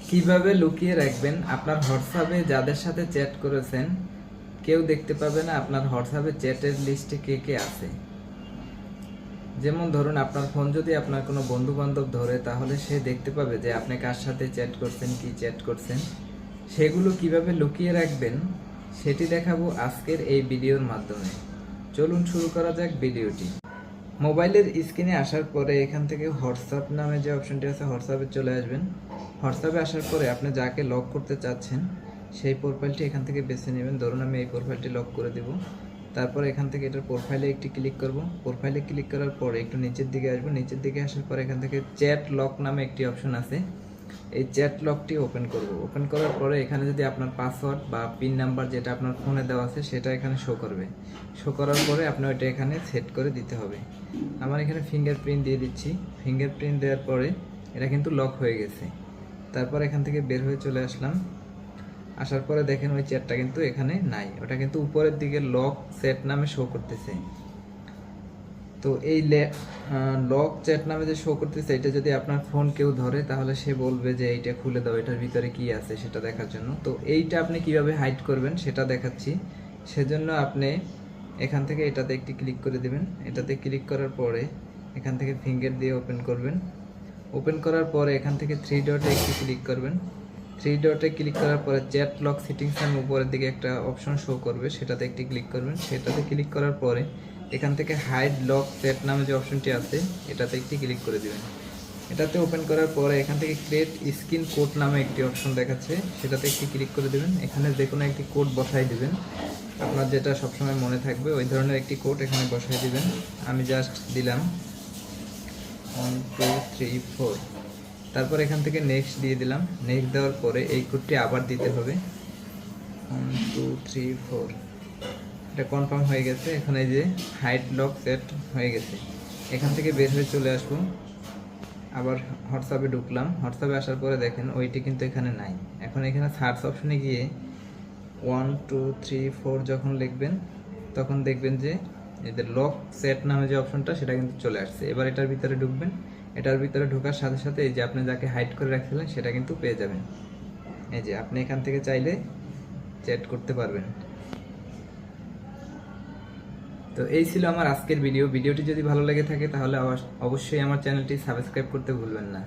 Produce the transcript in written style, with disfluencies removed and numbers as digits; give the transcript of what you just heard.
কিভাবে লুকিয়ে রাখবেন আপনার হোয়াটসঅ্যাপে যাদের সাথে চ্যাট করেছেন কেউ দেখতে পাবে না আপনার হোয়াটসঅ্যাপে চ্যাটের লিস্টে কে কে আছে। যেমন ধরুন আপনার ফোন যদি আপনার কোনো বন্ধু বান্ধব ধরে তাহলে সে দেখতে পাবে যে আপনি কার সাথে চ্যাট করছেন, কি চ্যাট করছেন। সেগুলো কিভাবে লুকিয়ে রাখবেন সেটি দেখাবো আজকের এই ভিডিওর মাধ্যমে। চলুন শুরু করা যাক ভিডিওটি। মোবাইলের স্ক্রিনে আসার পরে এখান থেকে হোয়াটসঅ্যাপ নামে যে অপশনটি আছে হোয়াটসঅ্যাপে চলে আসবেন। হোয়াটসঅ্যাপে আসার পরে আপনি যাকে লক করতে চাচ্ছেন সেই প্রোফাইলটি এখান থেকে বেছে নেবেন। ধরুন আমি এই প্রোফাইলটি লক করে দেব। তারপর এখান থেকে এটার প্রোফাইলে একটি ক্লিক করব। প্রোফাইলে ক্লিক করার পরে একটু নিচের দিকে আসবো। নিচের দিকে আসার পরে এখান থেকে চ্যাট লক নামে একটি অপশন আছে। এই চ্যাট লকটি ওপেন করব। ওপেন করার পরে এখানে যদি আপনার পাসওয়ার্ড বা পিন নাম্বার যেটা আপনার ফোনে দেওয়া আছে সেটা এখানে শো করবে। শো করার পরে আপনি ওইটা এখানে সেট করে দিতে হবে। আমার এখানে ফিঙ্গারপ্রিন্ট দিয়ে দিচ্ছি। ফিঙ্গারপ্রিন্ট দেওয়ার পরে এটা কিন্তু লক হয়ে গেছে। তারপর এখান থেকে বের হয়ে চলে আসলাম। আসার পরে দেখেন ওই চ্যাটটা কিন্তু এখানে নাই, ওটা কিন্তু উপরের দিকে লক চ্যাট নামে শো করতেছে। তো এই লক চ্যাট নামে যে শো করতেছে এটা যদি আপনার ফোন কেউ ধরে তাহলে সে বলবে যে এইটা খুলে দাও, এটার ভিতরে কি আছে সেটা দেখার জন্য। তো এইটা আপনি কিভাবে হাইড করবেন সেটা দেখাচ্ছি। সেজন্য আপনি এখান থেকে এটাতে একটি ক্লিক করে দিবেন। এটাতে ক্লিক করার পরে এখান থেকে ফিঙ্গার দিয়ে ওপেন করবেন। ওপেন করার পরে এখান থেকে থ্রি ডটে একটি ক্লিক করবেন। থ্রি ডটে ক্লিক করার পরে চ্যাট লক সেটিংস নামে উপরের দিকে একটা অপশন শো করবে, সেটাতে একটি ক্লিক করবেন। সেটাতে ক্লিক করার পরে এখান থেকে হাইড লক চ্যাট নামে যে অপশনটি আছে এটাতে একটি ক্লিক করে দিবেন। এটাতে ওপেন করার পরে এখান থেকে ক্রিয়েট স্ক্রিন কোড নামে একটি অপশন দেখাচ্ছে, সেটাতে একটি ক্লিক করে দিবেন। এখানে যে কোনো একটি কোড বসাই দিবেন, আপনার যেটা সবসময় মনে থাকবে ওই ধরনের একটি কোড এখানে বসাই দিবেন। আমি জাস্ট দিলাম 1 2 3 4। তারপর এখান থেকে নেক্সট দিয়ে দিলাম। নেক্সট দেওয়ার পরে এই কোডটি আবার দিতে হবে 1 2 3 4। এটা কনফার্ম হয়ে গেছে। এখানে যে হাইড লক সেট হয়ে গেছে। এখান থেকে বের হয়ে চলে আসবো। আবার হোয়াটসঅ্যাপে ঢুকলাম। হোয়াটসঅ্যাপে আসার পরে দেখেন ওইটি কিন্তু এখানে নাই। এখন এখানে সার্চ অপশনে গিয়ে 1 2 3 4 যখন লিখবেন তখন দেখবেন যে এদের লক সেট নামে যে অপশনটা সেটা কিন্তু চলে আসছে। এবার এটার ভিতরে ঢুকবেন। এটার ভিতরে ঢোকার সাথে সাথে এই যে আপনি যাকে হাইড করে রাখছিলেন সেটা কিন্তু পেয়ে যাবেন। এই যে আপনি এখান থেকে চাইলে চ্যাট করতে পারবেন। তো এই ছিল আমার আজকের ভিডিওটি যদি ভালো লেগে থাকে তাহলে অবশ্যই আমার চ্যানেলটি সাবস্ক্রাইব করতে ভুলবেন না।